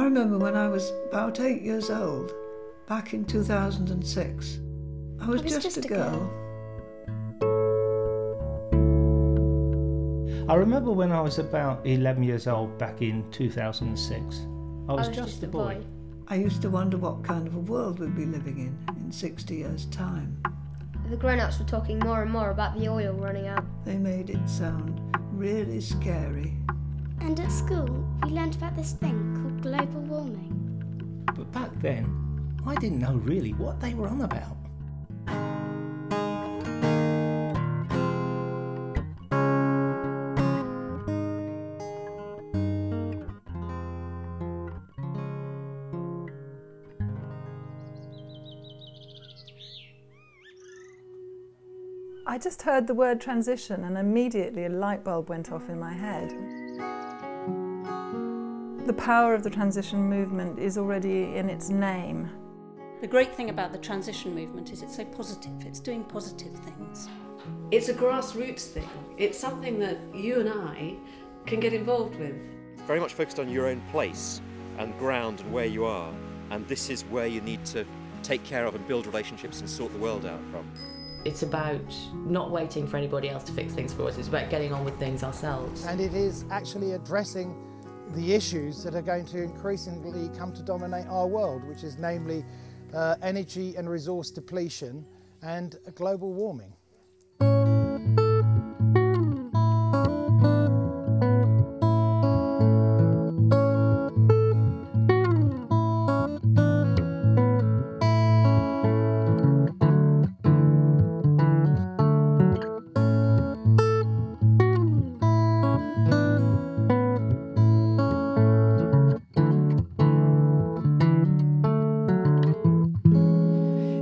I remember when I was about 8 years old, back in 2006. I was just a girl. I remember when I was about 11 years old back in 2006. I was just a boy. I used to wonder what kind of a world we'd be living in 60 years' time. The grown-ups were talking more and more about the oil running out. They made it sound really scary. And at school, we learned about this thing called global warming. But back then, I didn't know really what they were on about. I just heard the word transition and immediately a light bulb went off in my head. The power of the transition movement is already in its name. The great thing about the transition movement is it's so positive, it's doing positive things. It's a grassroots thing. It's something that you and I can get involved with. It's very much focused on your own place and ground and where you are, and this is where you need to take care of and build relationships and sort the world out from. It's about not waiting for anybody else to fix things for us, it's about getting on with things ourselves. And it is actually addressing the issues that are going to increasingly come to dominate our world, which is namely energy and resource depletion and global warming.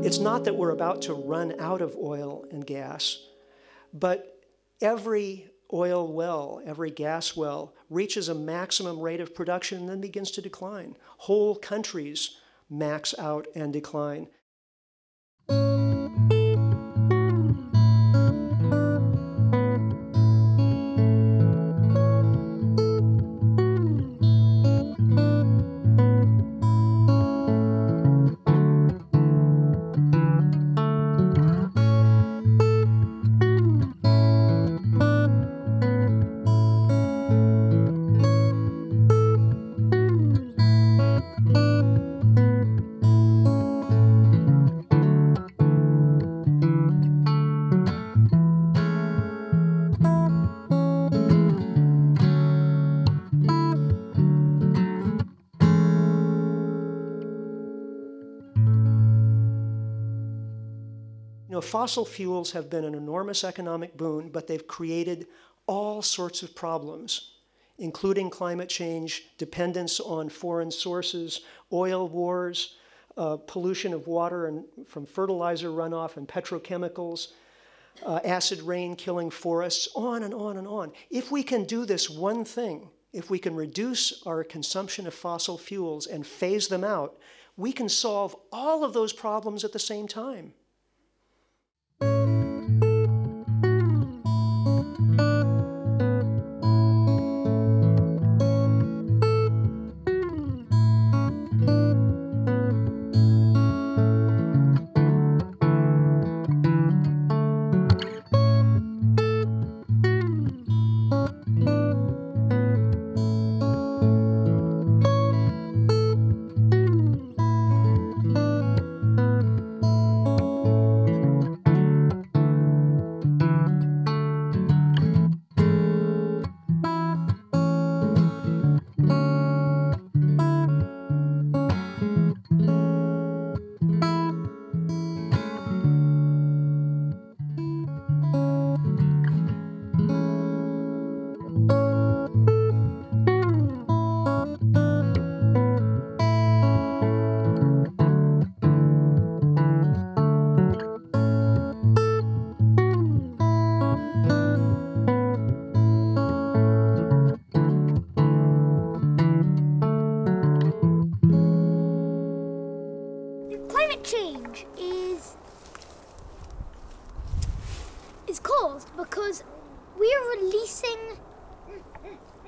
It's not that we're about to run out of oil and gas, but every oil well, every gas well reaches a maximum rate of production and then begins to decline. Whole countries max out and decline. You know, fossil fuels have been an enormous economic boon, but they've created all sorts of problems, including climate change, dependence on foreign sources, oil wars, pollution of water and from fertilizer runoff and petrochemicals, acid rain killing forests, on and on and on. If we can do this one thing, if we can reduce our consumption of fossil fuels and phase them out, we can solve all of those problems at the same time. Change is caused because we are releasing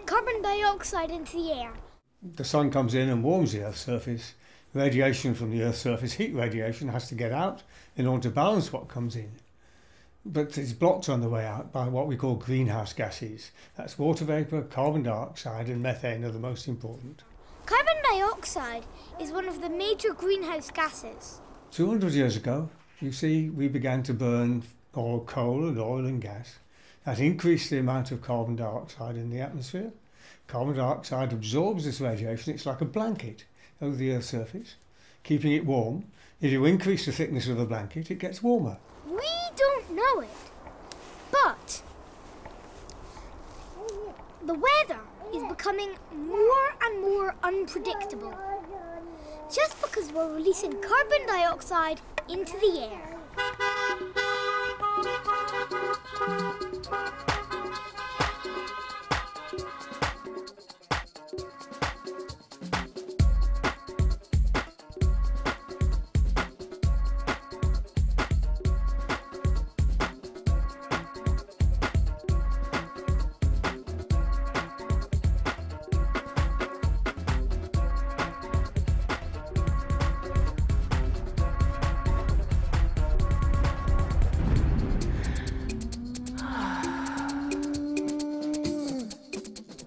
carbon dioxide into the air. The sun comes in and warms the Earth's surface. Radiation from the Earth's surface, heat radiation, has to get out in order to balance what comes in. But it's blocked on the way out by what we call greenhouse gases. That's water vapour, carbon dioxide and methane are the most important. Carbon dioxide is one of the major greenhouse gases. 200 years ago, you see, we began to burn coal and oil and gas. That increased the amount of carbon dioxide in the atmosphere. Carbon dioxide absorbs this radiation. It's like a blanket over the Earth's surface, keeping it warm. If you increase the thickness of the blanket, it gets warmer. We don't know it, but the weather is becoming more and more unpredictable, just because we're releasing carbon dioxide into the air.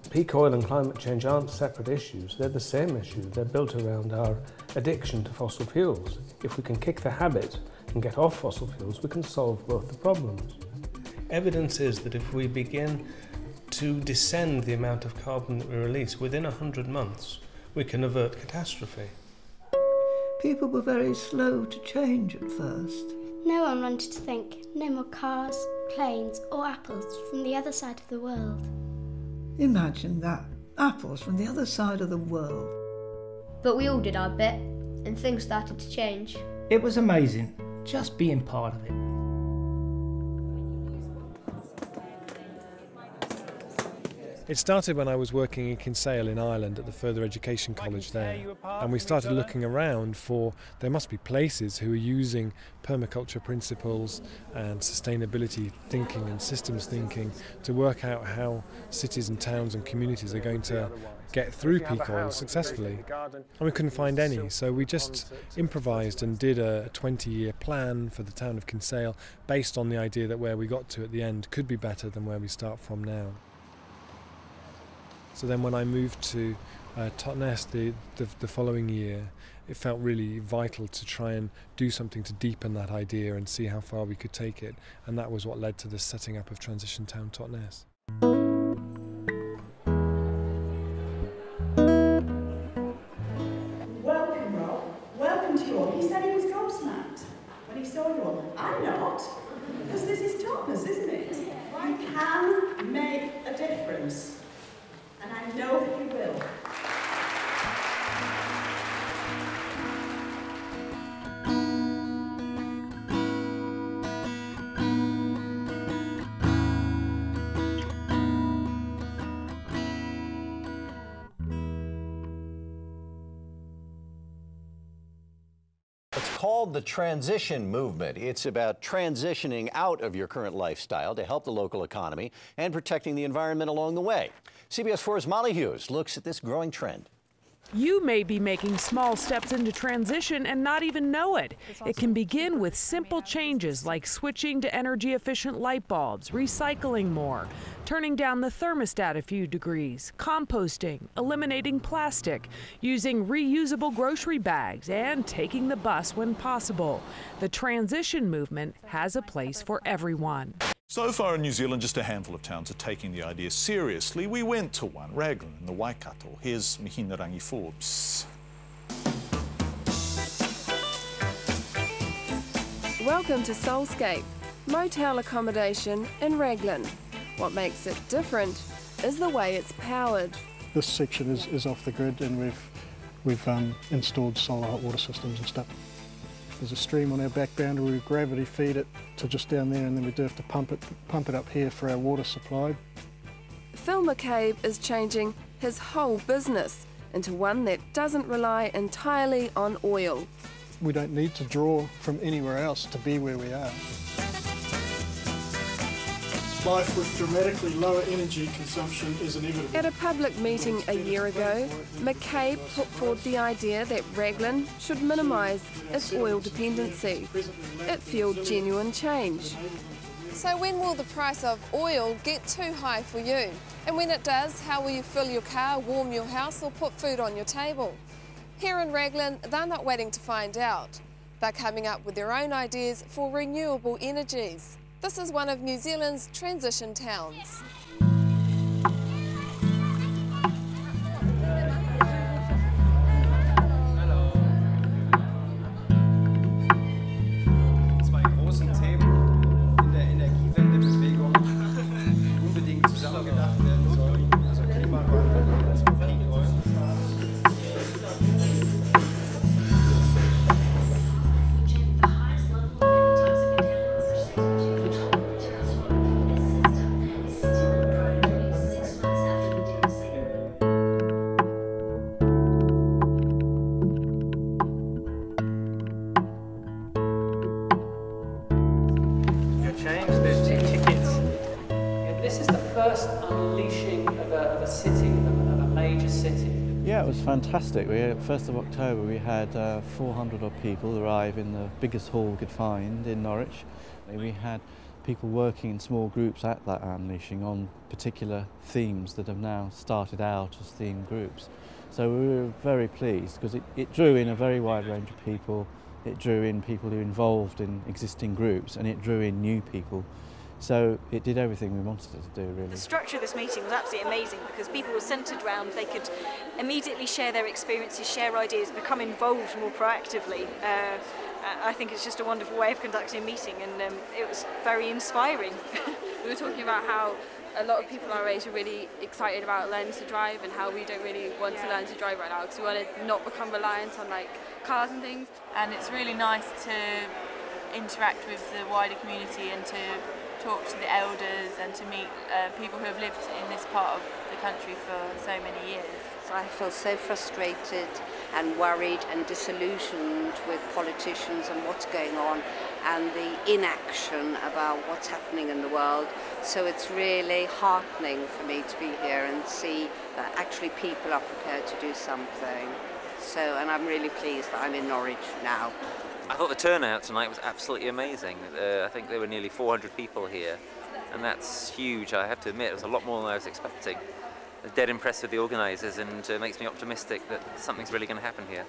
Peak oil and climate change aren't separate issues, they're the same issue. They're built around our addiction to fossil fuels. If we can kick the habit and get off fossil fuels, we can solve both the problems. Evidence is that if we begin to descend the amount of carbon that we release within 100 months, we can avert catastrophe. People were very slow to change at first. No one wanted to think no more cars, planes or apples from the other side of the world. Imagine that, apples from the other side of the world. But we all did our bit, and things started to change. It was amazing, just being part of it. It started when I was working in Kinsale in Ireland at the Further Education College there, and we started looking around for, there must be places who are using permaculture principles and sustainability thinking and systems thinking to work out how cities and towns and communities are going to get through peak oil successfully. And we couldn't find any, so we just improvised and did a 20-year plan for the town of Kinsale based on the idea that where we got to at the end could be better than where we start from now. So then when I moved to Totnes the following year, it felt really vital to try and do something to deepen that idea and see how far we could take it. And that was what led to the setting up of Transition Town Totnes. Welcome, Rob. Welcome to you all. He said he was gobsmacked when he saw you all. I'm not, because this is Totnes, isn't it? You can make a difference. And I know that you will. It's called the transition movement. It's about transitioning out of your current lifestyle to help the local economy and protecting the environment along the way. CBS 4's Molly Hughes looks at this growing trend. You may be making small steps into transition and not even know it. It can begin with simple changes like switching to energy-efficient light bulbs, recycling more, turning down the thermostat a few degrees, composting, eliminating plastic, using reusable grocery bags, and taking the bus when possible. The transition movement has a place for everyone. So far in New Zealand, just a handful of towns are taking the idea seriously. We went to one, Raglan in the Waikato. Here's Mihinarangi Forbes. Welcome to Soulscape, motel accommodation in Raglan. What makes it different is the way it's powered. This section is off the grid, and we've installed solar hot water systems and stuff. There's a stream on our back boundary. We gravity feed it to just down there, and then we do have to pump it up here for our water supply. Phil McCabe is changing his whole business into one that doesn't rely entirely on oil. We don't need to draw from anywhere else to be where we are. life with dramatically lower energy consumption is inevitable. At a public meeting a year ago, McCabe put forward the idea that Raglan should minimise its oil dependency. It fuelled genuine change. So when will the price of oil get too high for you? And when it does, how will you fill your car, warm your house or put food on your table? Here in Raglan, they're not waiting to find out. They're coming up with their own ideas for renewable energies. This is one of New Zealand's transition towns. Zwei großen Themen in der Energiewendebewegung unbedingt zusammengedacht werden sollen. Also Klimawandel und das Peak Oil. Yeah, it was fantastic. We, 1st of October, we had 400 odd people arrive in the biggest hall we could find in Norwich. We had people working in small groups at that unleashing on particular themes that have now started out as theme groups. So we were very pleased because it drew in a very wide range of people. It drew in people who were involved in existing groups, and it drew in new people. So it did everything we wanted it to do, really. The structure of this meeting was absolutely amazing because people were centred around, they could immediately share their experiences, share ideas, become involved more proactively. I think it's just a wonderful way of conducting a meeting, and it was very inspiring. We were talking about how a lot of people our age are really excited about learning to drive and how we don't really want to learn to drive right now because we want to not become reliant on like cars and things. And it's really nice to interact with the wider community and to talk to the elders and to meet people who have lived in this part of the country for so many years. I feel so frustrated and worried and disillusioned with politicians and what's going on and the inaction about what's happening in the world. So it's really heartening for me to be here and see that actually people are prepared to do something. So, and I'm really pleased that I'm in Norwich now. I thought the turnout tonight was absolutely amazing. I think there were nearly 400 people here, and that's huge. I have to admit, it was a lot more than I was expecting. I'm dead impressed with the organisers, and it makes me optimistic that something's really going to happen here.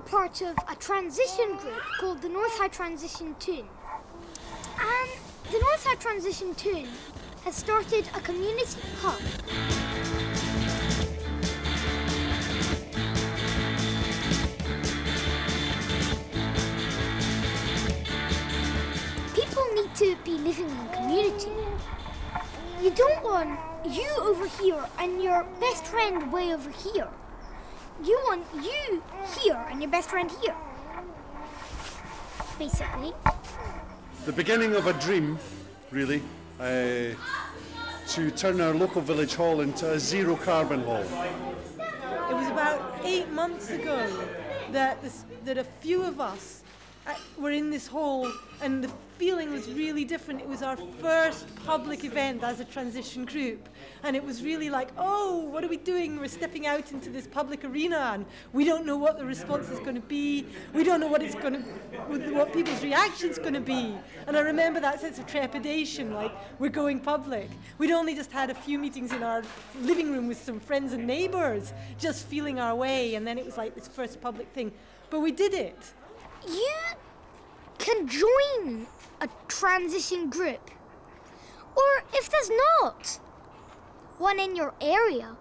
Part of a transition group called the Northside Transition Toon. And the Northside Transition Toon has started a community hub. People need to be living in community. You don't want you over here and your best friend way over here. You want you here and your best friend here, basically. The beginning of a dream, really, to turn our local village hall into a zero carbon hall. It was about 8 months ago that a few of us were in this hall, and the feeling was really different. It was our first public event as a transition group, and it was really like, oh, what are we doing? We're stepping out into this public arena, and we don't know what the response is going to be. We don't know what people's reaction's going to be. And I remember that sense of trepidation, like we're going public. We'd only just had a few meetings in our living room with some friends and neighbours, just feeling our way, and then it was like this first public thing. But we did it. You can join a transition group, or if there's not one in your area,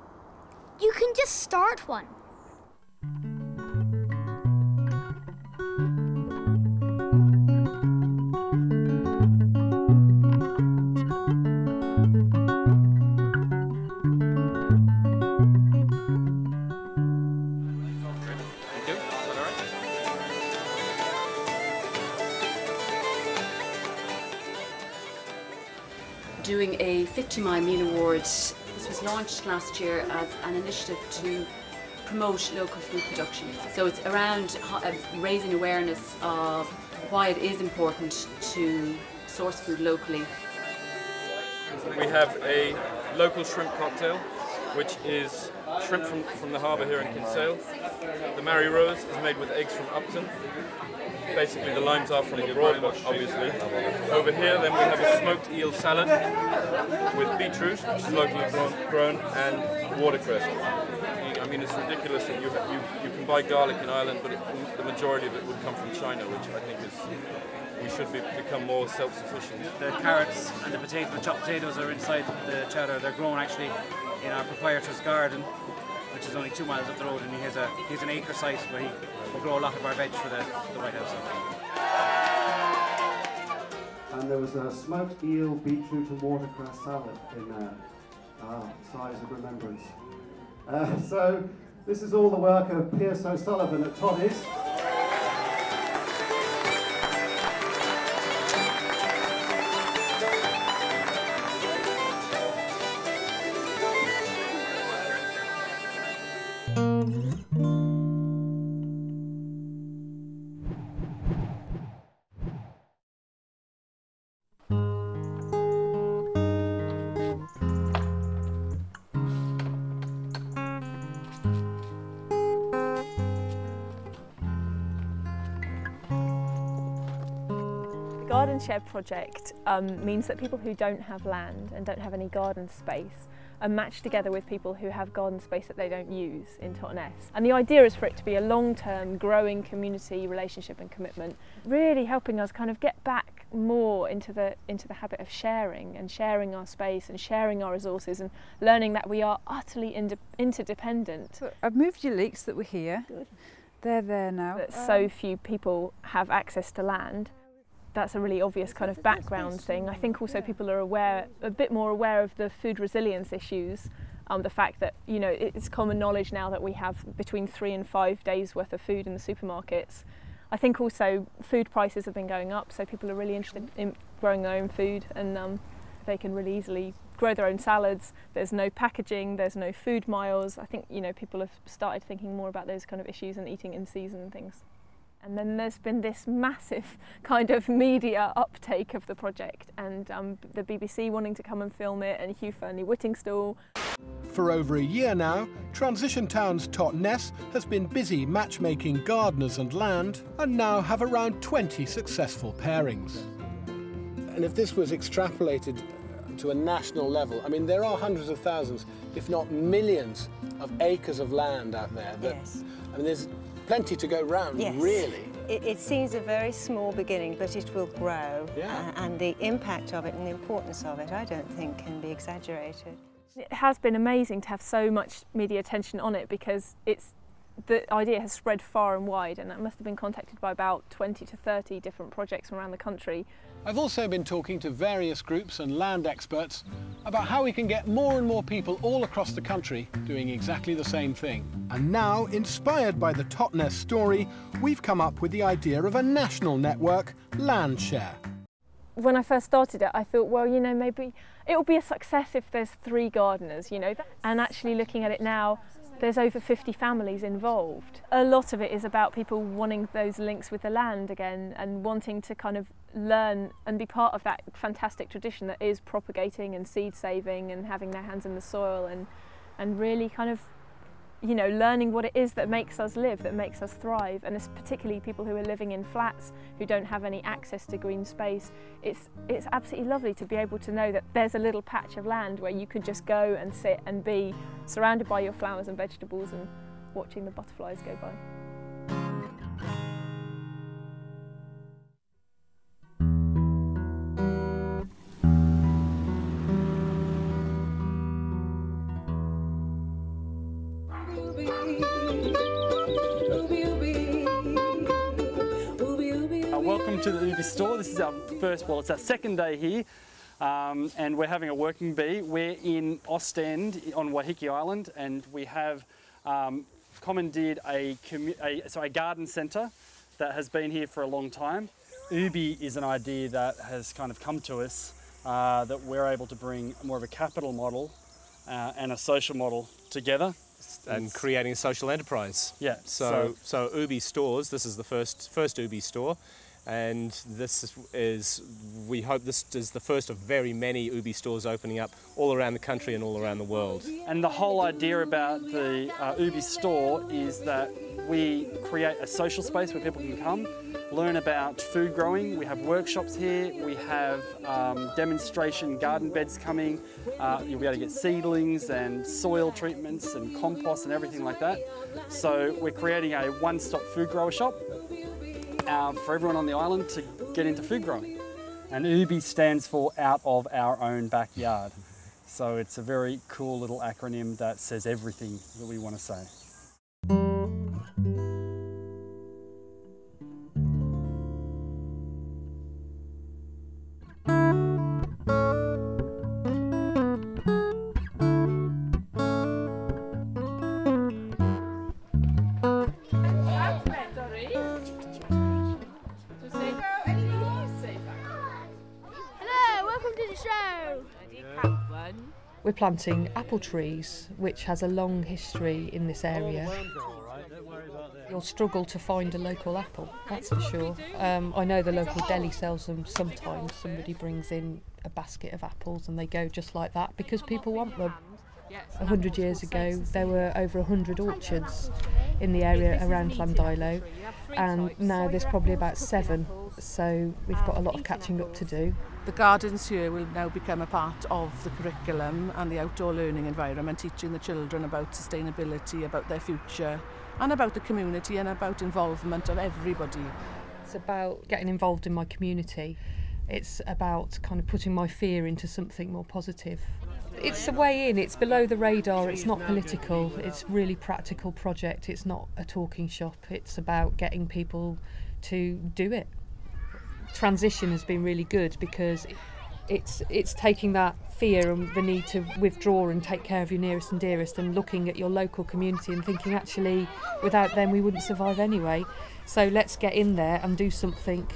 you can just start one. doing a 50-mile meal award. This was launched last year as an initiative to promote local food production. So it's around raising awareness of why it is important to source food locally. We have a local shrimp cocktail, which is shrimp from the harbour here in Kinsale. The Mary Rose is made with eggs from Upton. Basically the limes are from abroad, obviously. Over here then we have a smoked eel salad with beetroot, which is locally grown, and watercress. I mean, it's ridiculous that you can buy garlic in Ireland, but the majority of it would come from China, which I think is, we should become more self-sufficient. The carrots and the chopped potatoes are inside the chowder. They're grown actually in our proprietor's garden, which is only 2 miles up the road, and he has an acre site where we grow a lot of our veg for the White House. And there was a smoked eel, beetroot and watercress salad in there. Sighs of remembrance. So this is all the work of Pierce O'Sullivan at Toddy's. Garden Shed project means that people who don't have land and don't have any garden space are matched together with people who have garden space that they don't use in Totnes. And the idea is for it to be a long-term growing community relationship and commitment, really helping us kind of get back more into the habit of sharing our space and sharing our resources and learning that we are utterly interdependent. So I've moved your leeks that were here. Good. They're there now. That so few people have access to land. That's a really obvious kind of background thing. I think also people are a bit more aware of the food resilience issues, the fact that, you know, it's common knowledge now that we have between 3 and 5 days worth of food in the supermarkets. I think also food prices have been going up, so people are really interested in growing their own food, and they can really easily grow their own salads. There's no packaging, there's no food miles. I think, you know, people have started thinking more about those kind of issues and eating in season and things. And then there's been this massive kind of media uptake of the project, and the BBC wanting to come and film it, and Hugh Fearnley-Whittingstall. For over a year now, Transition Town's Totnes has been busy matchmaking gardeners and land, and now have around 20 successful pairings. And if this was extrapolated to a national level, I mean, there are hundreds of thousands, if not millions, of acres of land out there. Yes. I mean, there's plenty to go round, yes. Really. It seems a very small beginning, but it will grow. Yeah. And the impact of it and the importance of it, I don't think, can be exaggerated. It has been amazing to have so much media attention on it, because the idea has spread far and wide, and I must have been contacted by about 20 to 30 different projects from around the country. I've also been talking to various groups and land experts about how we can get more and more people all across the country doing exactly the same thing. And now, inspired by the Totnes story, we've come up with the idea of a national network, Landshare. When I first started it, I thought, well, you know, maybe it will be a success if there's 3 gardeners, you know. And actually looking at it now, there's over 50 families involved. A lot of it is about people wanting those links with the land again, and wanting to kind of learn and be part of that fantastic tradition that is propagating and seed saving and having their hands in the soil, and really kind of, you know, learning what it is that makes us live, that makes us thrive. And it's particularly people who are living in flats who don't have any access to green space. It's absolutely lovely to be able to know that there's a little patch of land where you could just go and sit and be surrounded by your flowers and vegetables and watching the butterflies go by. Welcome to the Ubi store. This is our it's our second day here, and we're having a working bee. We're in Ostend on Waiheke Island, and we have commandeered a garden centre that has been here for a long time. Ubi is an idea that has kind of come to us that we're able to bring more of a capital model and a social model together. And creating a social enterprise. Yeah. So Ubi stores, this is the first Ubi store, and this is, we hope this is the first of very many Ubi stores opening up all around the country and all around the world. And the whole idea about the Ubi store is that we create a social space where people can come, learn about food growing. We have workshops here, we have demonstration garden beds coming. You'll be able to get seedlings and soil treatments and compost and everything like that. So we're creating a one-stop food grower shop for everyone on the island to get into food growing. And UBI stands for out of our own backyard. So it's a very cool little acronym that says everything that we want to say. We're planting apple trees, which has a long history in this area. You'll struggle to find a local apple, that's for sure. I know the local deli sells them sometimes. Somebody brings in a basket of apples and they go just like that because people want them. 100 years ago there were over 100 orchards in the area around Llandilo, and now there's probably about 7, so we've got a lot of catching up to do. The gardens here will now become a part of the curriculum and the outdoor learning environment, teaching the children about sustainability, about their future, and about the community and about involvement of everybody. It's about getting involved in my community. It's about kind of putting my fear into something more positive. It's a way in, it's below the radar, it's not political, it's really practical project, it's not a talking shop, it's about getting people to do it. Transition has been really good because it's taking that fear and the need to withdraw and take care of your nearest and dearest and looking at your local community and thinking actually without them we wouldn't survive anyway, so let's get in there and do something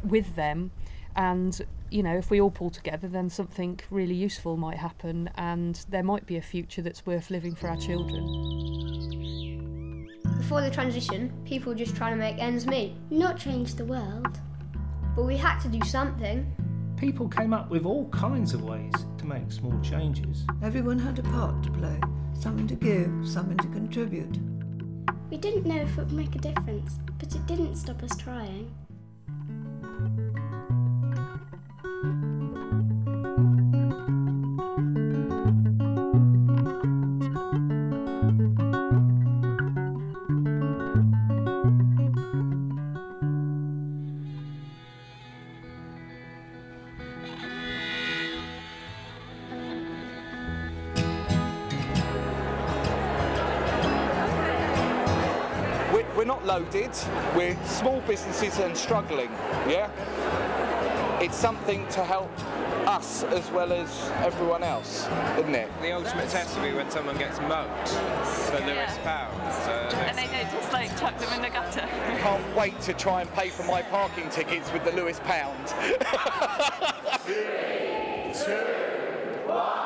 with them, and you know, if we all pull together then something really useful might happen and there might be a future that's worth living for our children. Before the transition, people were just trying to make ends meet, not change the world. But we had to do something. People came up with all kinds of ways to make small changes. Everyone had a part to play, something to give, something to contribute. We didn't know if it would make a difference, but it didn't stop us trying. We're not loaded, we're small businesses and struggling, yeah? It's something to help us as well as everyone else, isn't it? The ultimate test will be when someone gets mugged for Lewis pounds. And they don't just like chuck them in the gutter. Can't wait to try and pay for my parking tickets with the Lewis pound. 3, 2, 1.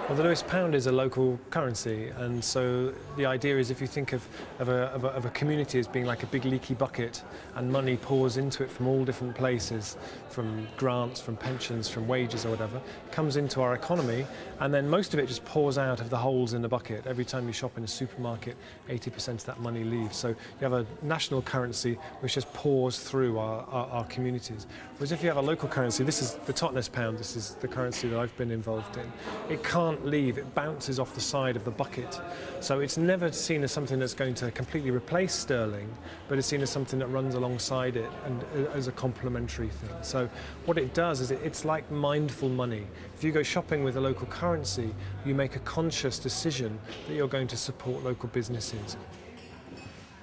Well, the Lewis pound is a local currency, and so the idea is if you think of a community as being like a big leaky bucket and money pours into it from all different places, from grants, from pensions, from wages or whatever, comes into our economy, and then most of it just pours out of the holes in the bucket. Every time you shop in a supermarket, 80% of that money leaves. So you have a national currency which just pours through our communities. Whereas if you have a local currency, this is the Totnes pound, this is the currency that I've been involved in. It can't leave, it bounces off the side of the bucket. So it's never seen as something that's going to completely replace sterling, but it's seen as something that runs alongside it and as a complementary thing. So what it does is it's like mindful money. If you go shopping with a local currency, you make a conscious decision that you're going to support local businesses.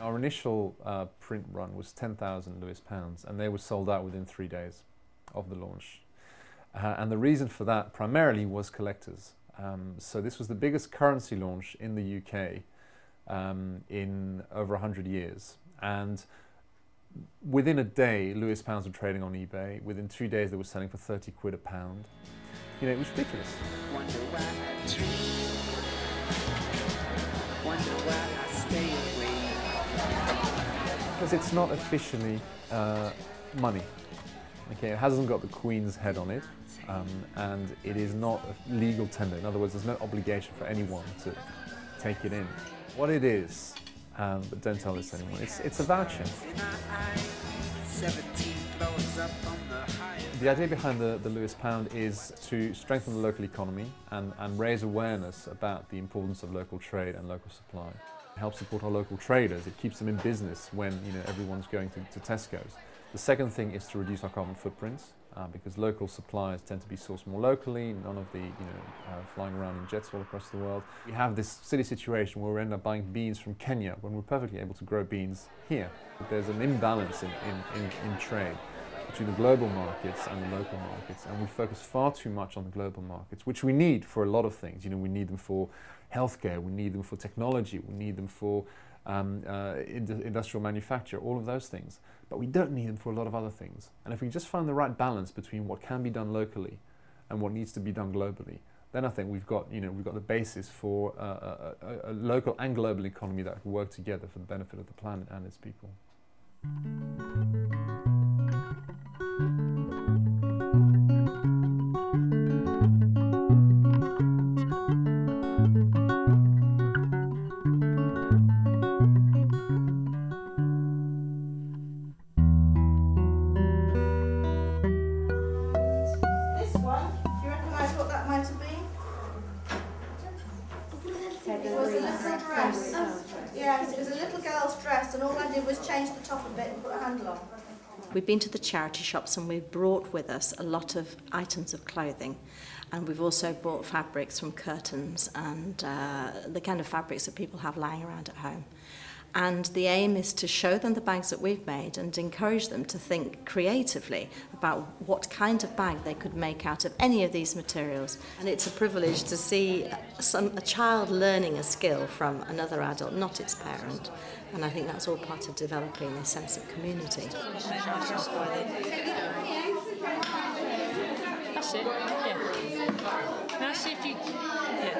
Our initial print run was 10,000 Lewis pounds, and they were sold out within 3 days of the launch. And the reason for that primarily was collectors. So this was the biggest currency launch in the UK in over 100 years. And within a day, Lewis pounds were trading on eBay. Within 2 days, they were selling for 30 quid a pound. You know, it was ridiculous. Because it's not officially money. Okay, it hasn't got the Queen's head on it, and it is not a legal tender. In other words, there's no obligation for anyone to take it in. What it is, but don't tell this to anyone, it's a voucher. The idea behind the Lewis pound is to strengthen the local economy and raise awareness about the importance of local trade and local supply. It helps support our local traders. It keeps them in business when everyone's going to Tesco's. The second thing is to reduce our carbon footprints because local suppliers tend to be sourced more locally, none of the flying around in jets all across the world. We have this silly situation where we end up buying beans from Kenya when we're perfectly able to grow beans here. There's an imbalance in trade between the global markets and the local markets, and we focus far too much on the global markets, which we need for a lot of things. You know, we need them for healthcare, we need them for technology, we need them for industrial manufacture, all of those things. But we don't need them for a lot of other things. And if we just find the right balance between what can be done locally and what needs to be done globally, then I think we've got the basis for a local and global economy that can work together for the benefit of the planet and its people. Yes, it was a little girl's dress, and all I did was change the top a bit and put a handle on. We've been to the charity shops and we've brought with us a lot of items of clothing, and we've also bought fabrics from curtains and the kind of fabrics that people have lying around at home. And the aim is to show them the bags that we've made and encourage them to think creatively about what kind of bag they could make out of any of these materials. And it's a privilege to see a child learning a skill from another adult, not its parent. And I think that's all part of developing a sense of community. That's it, yeah. Now see if you,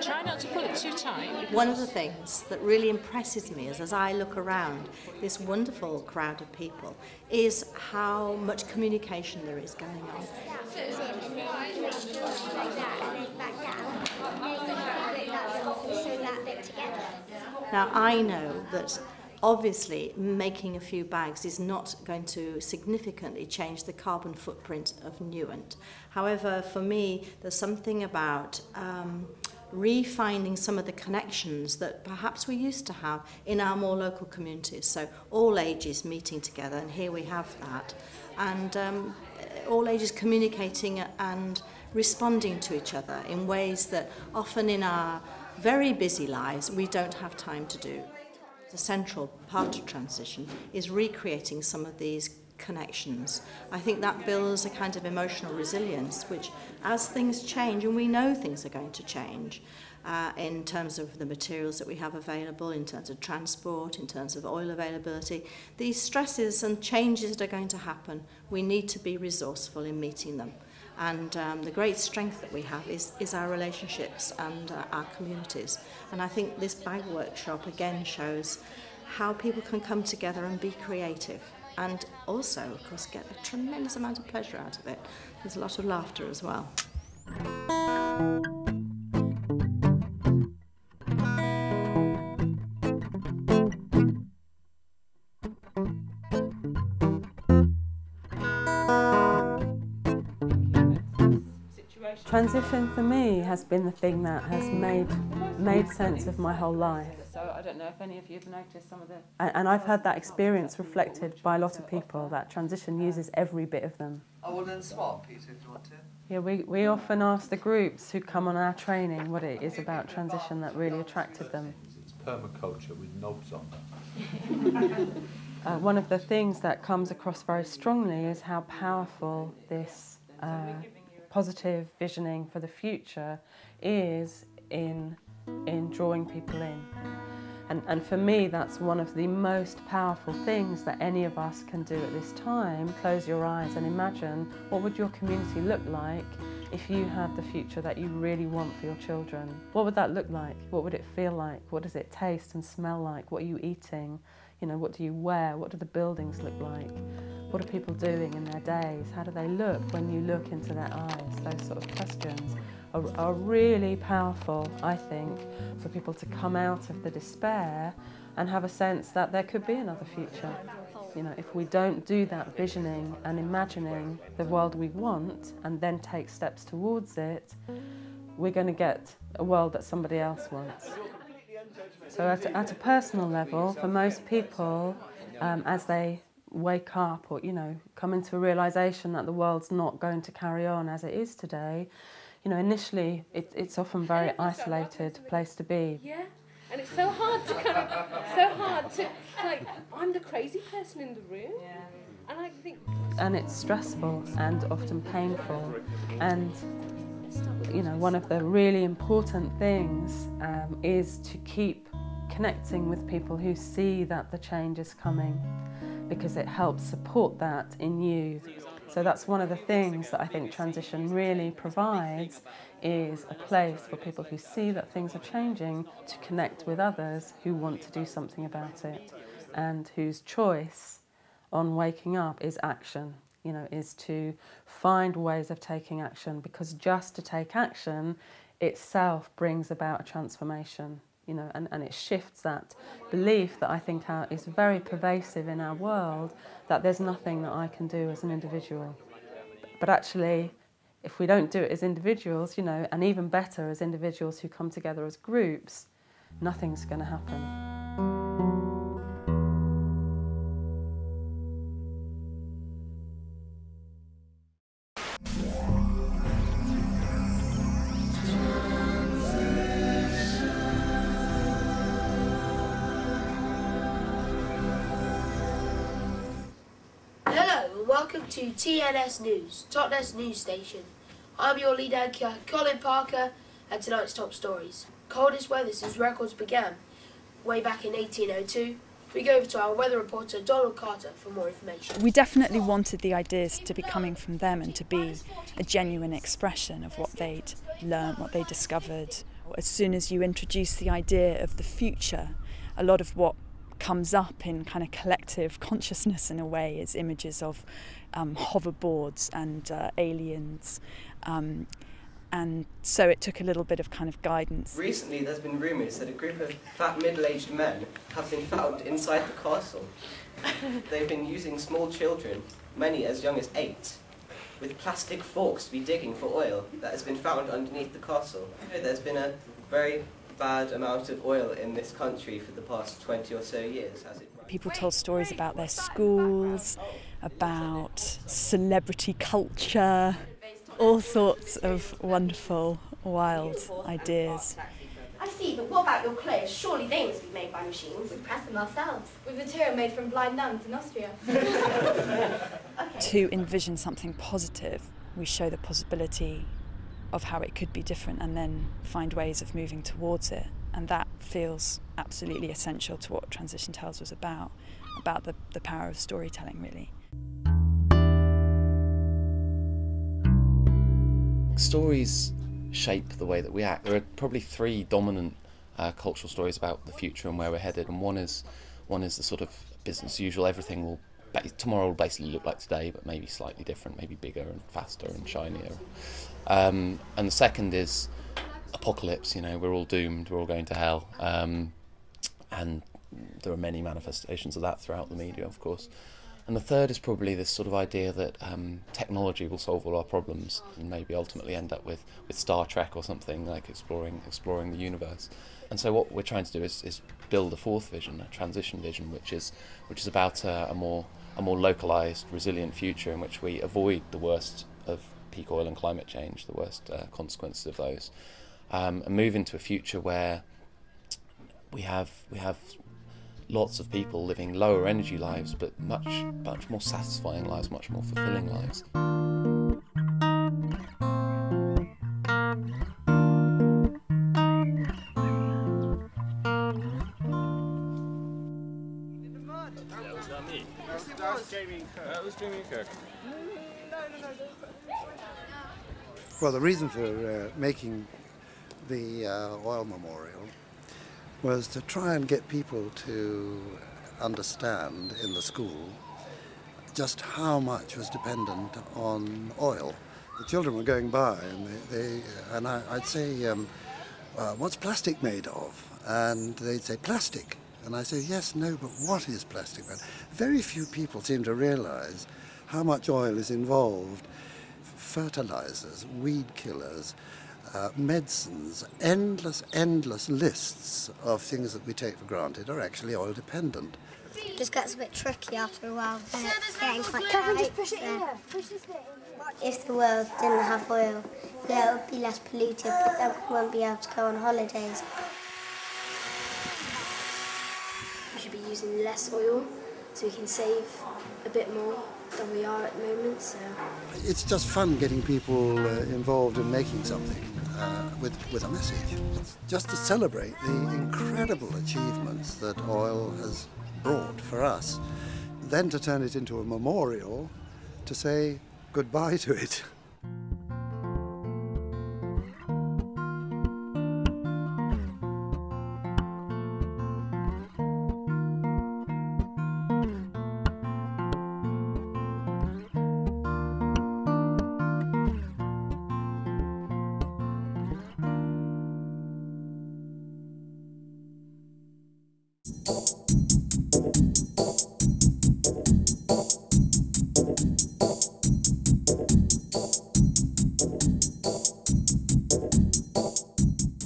try not to pull it too tight. One of the things that really impresses me is as I look around this wonderful crowd of people is how much communication there is going on. Now I know that obviously making a few bags is not going to significantly change the carbon footprint of Newent. However, for me, there's something about refining some of the connections that perhaps we used to have in our more local communities. So all ages meeting together, and here we have that. And all ages communicating and responding to each other in ways that often in our very busy lives we don't have time to do. The central part of transition is recreating some of these connections. I think that builds a kind of emotional resilience, which as things change, and we know things are going to change in terms of the materials that we have available, in terms of transport, in terms of oil availability, these stresses and changes that are going to happen, we need to be resourceful in meeting them. And the great strength that we have is our relationships and our communities. And I think this bag workshop again shows how people can come together and be creative. And also, of course, get a tremendous amount of pleasure out of it. There's a lot of laughter as well. Transition for me has been the thing that has made sense of my whole life. So I don't know if any of you have noticed some of the... And I've had that experience reflected by a lot of people, that transition uses every bit of them. Oh, well then swap, Peter, if you want to. Yeah, we often ask the groups who come on our training what it is about transition that really attracted them. It's permaculture with knobs on them. One of the things that comes across very strongly is how powerful this positive visioning for the future is in drawing people in. And for me, that's one of the most powerful things that any of us can do at this time. Close your eyes and imagine, what would your community look like if you had the future that you really want for your children? What would that look like? What would it feel like? What does it taste and smell like? What are you eating? You know, what do you wear? What do the buildings look like? What are people doing in their days? How do they look when you look into their eyes? Those sort of questions are really powerful, I think, for people to come out of the despair and have a sense that there could be another future. You know, if we don't do that visioning and imagining the world we want and then take steps towards it, we're going to get a world that somebody else wants. So at a personal level, for most people, as they wake up or, you know, come into a realisation that the world's not going to carry on as it is today, you know, initially it's often a very isolated place to be. Yeah, and it's so hard to like, I'm the crazy person in the room, and I think... And it's stressful and often painful, and, you know, one of the really important things is to keep connecting with people who see that the change is coming, because it helps support that in you. So that's one of the things that I think transition really provides, is a place for people who see that things are changing to connect with others who want to do something about it, and whose choice on waking up is action, you know, is to find ways of taking action, because just to take action itself brings about a transformation. You know, and it shifts that belief that I think is very pervasive in our world, that there's nothing that I can do as an individual. But actually, if we don't do it as individuals, you know, and even better as individuals who come together as groups, nothing's going to happen. Welcome to TNS News, Totnes News Station. I'm your lead anchor, Colin Parker, and tonight's top stories. Coldest weather since records began, way back in 1802. We go over to our weather reporter, Donald Carter, for more information. We definitely wanted the ideas to be coming from them and to be a genuine expression of what they'd learned, what they discovered. As soon as you introduce the idea of the future, a lot of what comes up in kind of collective consciousness in a way is images of hoverboards and aliens, and so it took a little bit of kind of guidance. Recently there's been rumours that a group of fat middle-aged men have been found inside the castle. They've been using small children, many as young as 8, with plastic forks to be digging for oil that has been found underneath the castle. There's been a very bad amount of oil in this country for the past 20 or so years, has it? People told stories about their schools, about celebrity culture, all sorts of wonderful, wild ideas. I see, but what about your clothes? Surely they must be made by machines. We press them ourselves, with material made from blind nuns in Austria. To envision something positive, we show the possibility of how it could be different and then find ways of moving towards it. And that feels absolutely essential to what Transition Tales was about the power of storytelling, really. Stories shape the way that we act. There are probably 3 dominant cultural stories about the future and where we're headed, and one is the sort of business as usual. Everything will tomorrow will basically look like today, but maybe slightly different, maybe bigger and faster and shinier. And the second is apocalypse. You know, we're all doomed, we're all going to hell, and there are many manifestations of that throughout the media, of course. And the third is probably this sort of idea that technology will solve all our problems, and maybe ultimately end up with Star Trek or something, like exploring the universe. And so what we're trying to do is build a fourth vision, a transition vision, which is about a more localised, resilient future in which we avoid the worst of peak oil and climate change, the worst consequences of those, and move into a future where we have lots of people living lower energy lives, but much more satisfying lives, much more fulfilling lives. Who's doing your cook? Well, the reason for making the oil memorial was to try and get people to understand in the school just how much was dependent on oil. The children were going by and I'd say, what's plastic made of? And they'd say, plastic. And I say, yes, no, but what is plastic made? Very few people seem to realize how much oil is involved. Fertilizers, weed killers, medicines, endless lists of things that we take for granted are actually oil dependent. It just gets a bit tricky after a while, and it's getting quite tight. Just push it in there. Push this bit in. If the world didn't have oil, yeah, it would be less polluted, but then we won't be able to go on holidays. We should be using less oil so we can save a bit more than we are at the moment. So it's just fun getting people involved in making something with a message, just to celebrate the incredible achievements that oil has brought for us, then to turn it into a memorial to say goodbye to it.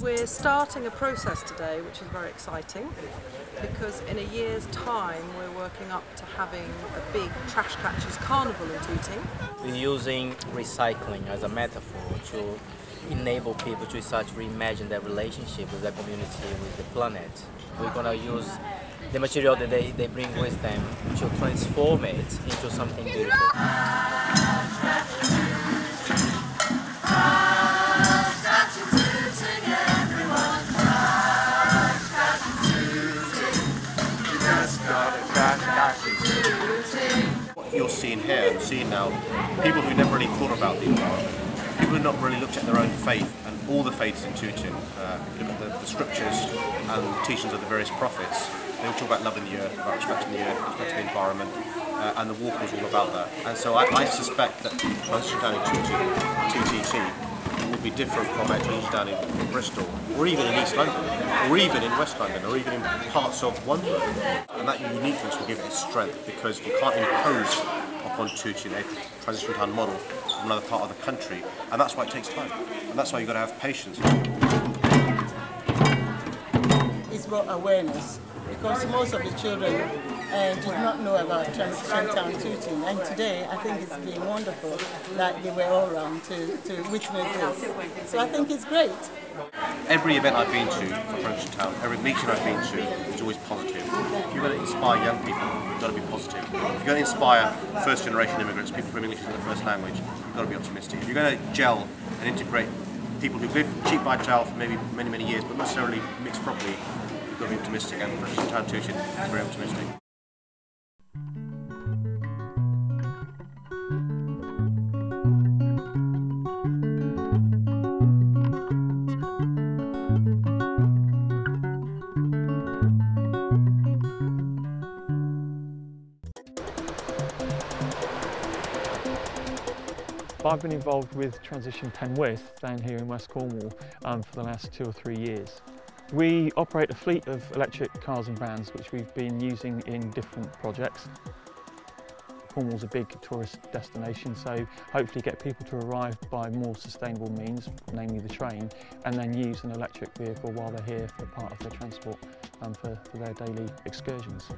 We're starting a process today which is very exciting, because in a year's time we're working up to having a big trash catchers carnival in Tooting. We're using recycling as a metaphor to enable people to start to reimagine their relationship with their community, with the planet. We're going to use the material that they bring with them to transform it into something beautiful. What you're seeing here and seeing now, people who never really thought about the environment, people who not really looked at their own faith and all the faiths in Tooting, look at the scriptures and the teachings of the various prophets. They all talk about loving the earth, about respecting the earth, respecting the environment, and the walk was all about that. And so I suspect that the transition down in Tooting, TTT, will be different from a transition down in Bristol, or even in East London, or even in West London, or even in parts of Wandsworth. And that uniqueness will give it its strength, because you can't impose upon Tooting a transition town model from another part of the country, and that's why it takes time, and that's why you've got to have patience. It's about awareness, because most of the children did not know about Transition Town Tooting, and today I think it's been wonderful that they were all around to witness this. So I think it's great. Every event I've been to for Transition Town, every meeting I've been to is always positive. If you're going to inspire young people, you've got to be positive. If you're going to inspire first generation immigrants, people who English is their first language, you've got to be optimistic. If you're going to gel and integrate people who've lived cheek by jowl for maybe many years, but not necessarily mixed properly, you've got to be optimistic, and Transition Town Tooting is very optimistic. I've been involved with Transition Penwith down here in West Cornwall for the last 2 or 3 years. We operate a fleet of electric cars and vans which we've been using in different projects. Cornwall's a big tourist destination, so hopefully get people to arrive by more sustainable means, namely the train, and then use an electric vehicle while they're here for part of their transport for their daily excursions.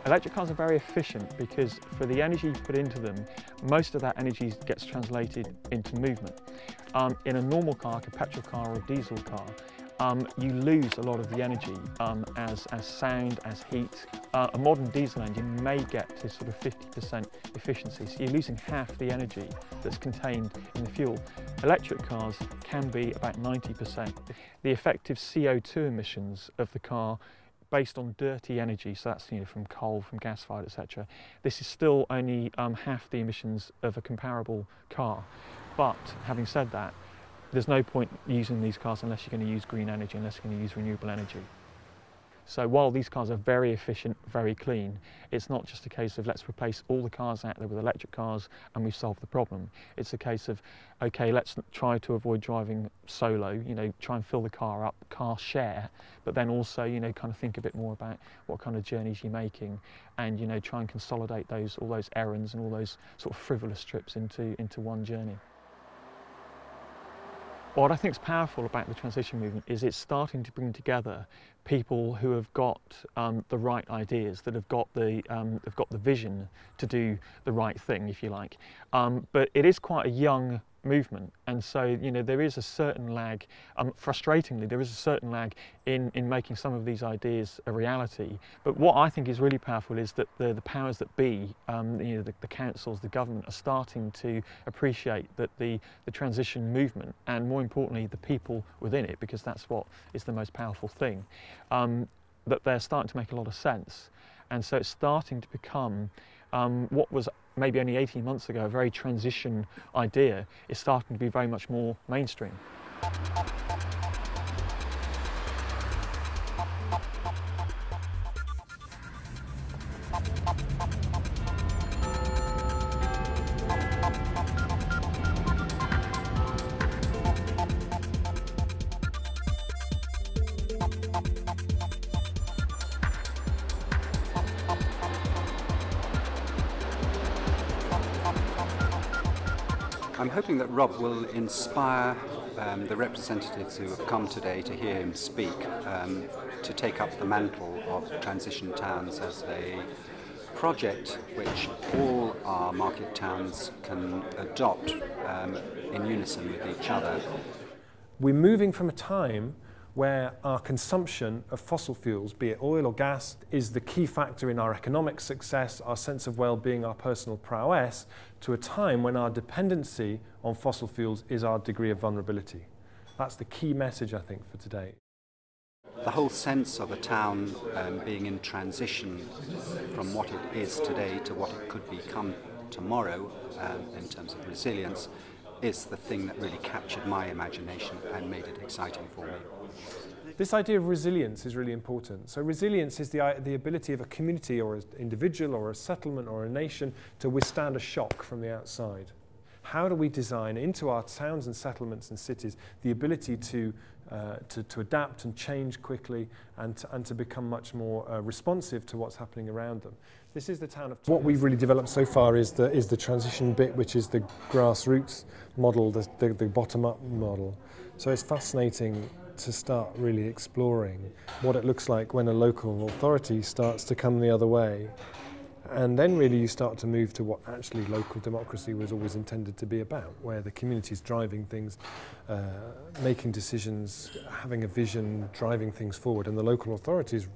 Electric cars are very efficient because for the energy you put into them, most of that energy gets translated into movement. In a normal car, like a petrol car or a diesel car, you lose a lot of the energy as sound, as heat. A modern diesel engine may get to sort of 50% efficiency, so you're losing half the energy that's contained in the fuel. Electric cars can be about 90%. The effective CO2 emissions of the car based on dirty energy, so that's from coal, from gas-fired, etc. This is still only half the emissions of a comparable car. But having said that, there's no point using these cars unless you're going to use green energy, unless you're going to use renewable energy. So while these cars are very efficient, very clean, it's not just a case of let's replace all the cars out there with electric cars and we've solved the problem. It's a case of, okay, let's try to avoid driving solo, try and fill the car up, car share, but then also, kind of think a bit more about what kind of journeys you're making and, try and consolidate all those errands and all those sort of frivolous trips into one journey. What I think is powerful about the transition movement is it's starting to bring together people who have got the right ideas, that have got the vision to do the right thing, if you like. But it is quite a young movement, and so there is a certain lag. Frustratingly, there is a certain lag in making some of these ideas a reality. But what I think is really powerful is that the powers that be, the councils, the government, are starting to appreciate that the transition movement, and more importantly the people within it, because that's what is the most powerful thing, that they're starting to make a lot of sense. And so it's starting to become what was maybe only 18 months ago a very transition idea is starting to be very much more mainstream. I'm hoping that Rob will inspire the representatives who have come today to hear him speak to take up the mantle of Transition Towns as a project which all our market towns can adopt in unison with each other. We're moving from a time where our consumption of fossil fuels, be it oil or gas, is the key factor in our economic success, our sense of well-being, our personal prowess, to a time when our dependency on fossil fuels is our degree of vulnerability. That's the key message, I think, for today. The whole sense of a town being in transition from what it is today to what it could become tomorrow in terms of resilience is the thing that really captured my imagination and made it exciting for me. This idea of resilience is really important. So resilience is the ability of a community or an individual or a settlement or a nation to withstand a shock from the outside. How do we design into our towns and settlements and cities the ability to adapt and change quickly and to become much more responsive to what's happening around them? This is the town of... What we've really developed so far is the transition bit, which is the grassroots model, the bottom-up model. So it's fascinating to start really exploring what it looks like when a local authority starts to come the other way. And then really you start to move to what actually local democracy was always intended to be about, where the community is driving things, making decisions, having a vision, driving things forward, and the local authority's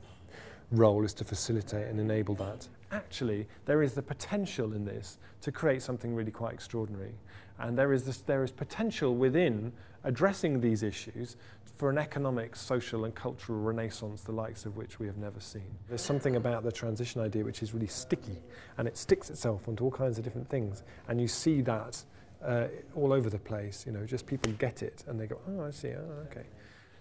role is to facilitate and enable that. Actually, there is the potential in this to create something really quite extraordinary. And there is potential within addressing these issues for an economic, social and cultural renaissance, the likes of which we have never seen. There's something about the transition idea which is really sticky, and it sticks itself onto all kinds of different things. And you see that all over the place, just people get it and they go, oh, I see, oh, okay.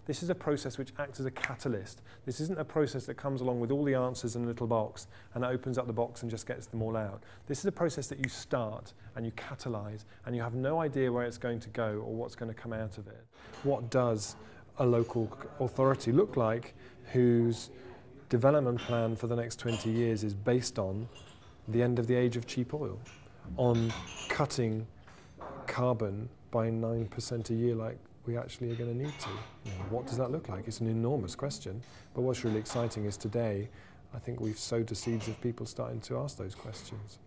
This is a process which acts as a catalyst. This isn't a process that comes along with all the answers in a little box and opens up the box and just gets them all out. This is a process that you start and you catalyse and you have no idea where it's going to go or what's going to come out of it. What does a local authority look like whose development plan for the next 20 years is based on the end of the age of cheap oil, on cutting carbon by 9% a year like we actually are going to need to? What does that look like? It's an enormous question, but what's really exciting is today, I think we've sowed the seeds of people starting to ask those questions.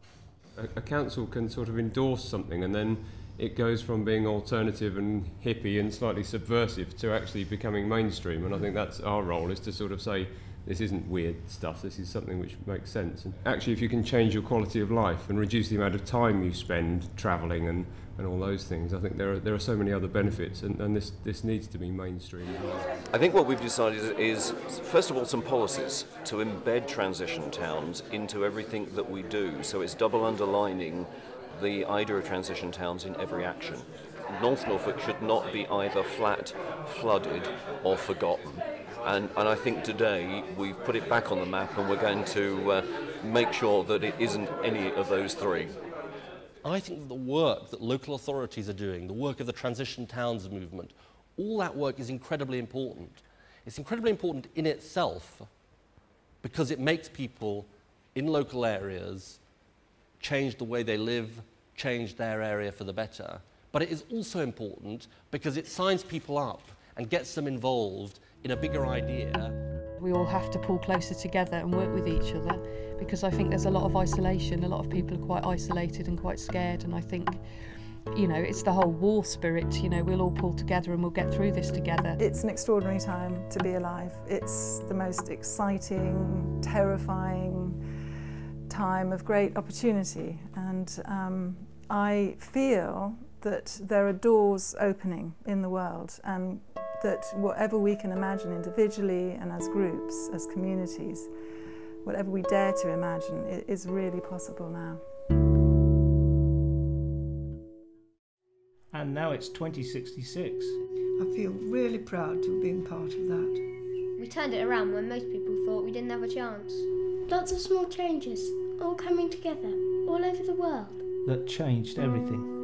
A council can sort of endorse something and then it goes from being alternative and hippie and slightly subversive to actually becoming mainstream, and I think that's our role, is to sort of say, This isn't weird stuff, this is something which makes sense. And actually, if you can change your quality of life and reduce the amount of time you spend travelling and all those things, I think there are so many other benefits, and this needs to be mainstream. I think what we've decided is, first of all, some policies to embed transition towns into everything that we do, so it's double underlining the idea of transition towns in every action. North Norfolk should not be either flat, flooded or forgotten. And I think today we've put it back on the map, and we're going to make sure that it isn't any of those three. I think the work that local authorities are doing, the work of the Transition Towns movement, all that work is incredibly important. It's incredibly important in itself because it makes people in local areas change the way they live, change their area for the better. But it is also important because it signs people up and gets them involved in a bigger idea. We all have to pull closer together and work with each other, because I think there's a lot of isolation. A lot of people are quite isolated and quite scared, and I think, you know, it's the whole war spirit, you know, we'll all pull together and we'll get through this together. It's an extraordinary time to be alive. It's the most exciting, terrifying time of great opportunity, and I feel that there are doors opening in the world, and that whatever we can imagine individually and as groups, as communities, whatever we dare to imagine, it is really possible now. And now it's 2066. I feel really proud to have been part of that. We turned it around when most people thought we didn't have a chance. Lots of small changes, all coming together, all over the world. That changed everything.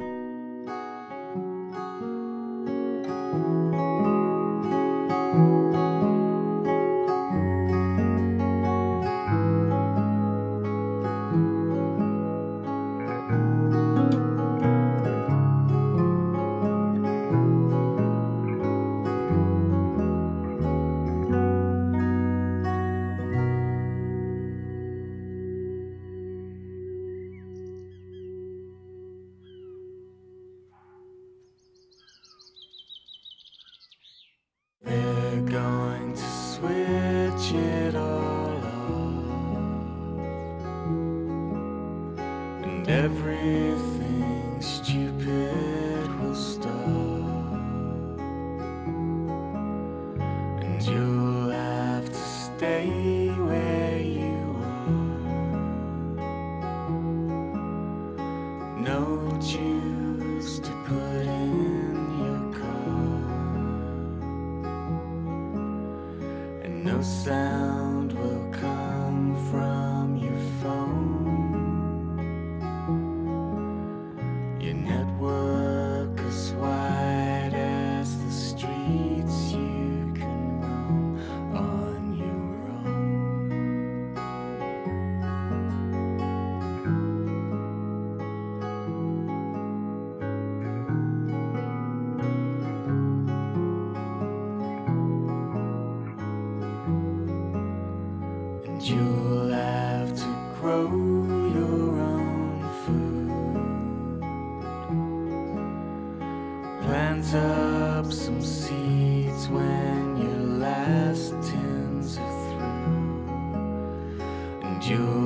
They're going to switch it all off, and everything stupid will stop, and you'll have to stay where you are. No juice to put in your car, and no sound will come from your phone. Your network is wide as the streets, you can roam on your own. And you'll have to grow your own food. Plant up some seeds when your last tins are through, and you'll